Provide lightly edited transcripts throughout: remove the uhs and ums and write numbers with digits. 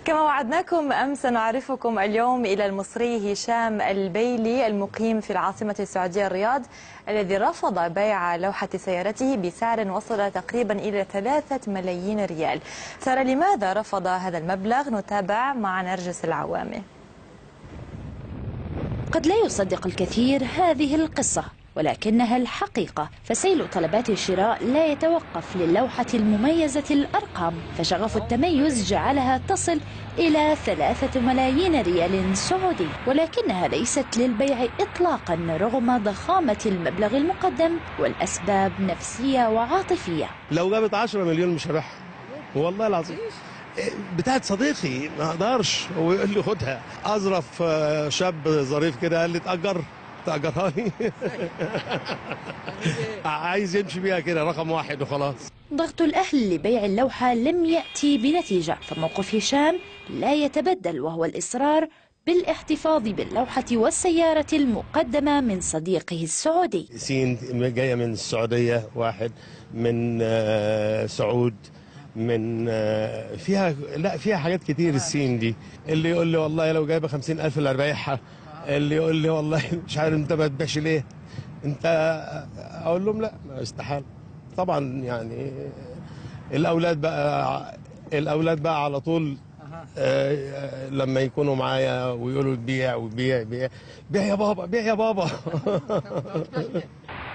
كما وعدناكم أمس نعرفكم اليوم إلى المصري هشام البيلي المقيم في العاصمة السعودية الرياض، الذي رفض بيع لوحة سيارته بسعر وصل تقريبا إلى 3 ملايين ريال. ترى لماذا رفض هذا المبلغ؟ نتابع مع نرجس العوامي. قد لا يصدق الكثير هذه القصة، ولكنها الحقيقة. فسيل طلبات الشراء لا يتوقف للوحة المميزة الأرقام، فشغف التميز جعلها تصل إلى 3 ملايين ريال سعودي، ولكنها ليست للبيع إطلاقا رغم ضخامة المبلغ المقدم، والأسباب نفسية وعاطفية. لو جابت 10 مليون مش هبيعها والله العظيم. بتاعت صديقي ما اقدرش، هو يقول لي خدها. اظرف شاب ظريف كده قال لي تأجرها لي. عايز يمشي بيها كده رقم واحد وخلاص. ضغط الأهل لبيع اللوحة لم يأتي بنتيجة، فموقف هشام لا يتبدل، وهو الإصرار بالاحتفاظ باللوحة والسيارة المقدمة من صديقه السعودي. سين جاية من السعودية، واحد من سعود، من فيها حاجات كتير. السين دي اللي يقول لي والله لو جايبه 50,000 اللي اربايحها، اللي يقول لي والله مش عارف انت ما تبيعش ليه انت. اقول لهم لا، استحاله طبعا. يعني الاولاد بقى على طول لما يكونوا معايا ويقولوا بيع وبيع بيع بيع يا بابا، بيع يا بابا.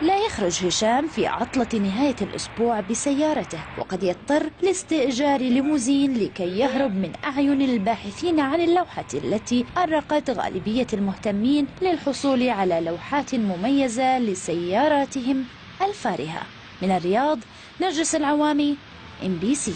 لا يخرج هشام في عطلة نهاية الأسبوع بسيارته، وقد يضطر لاستئجار ليموزين لكي يهرب من أعين الباحثين عن اللوحة التي أرقت غالبية المهتمين للحصول على لوحات مميزة لسياراتهم الفارهة. من الرياض، نرجس العوامي، MBC.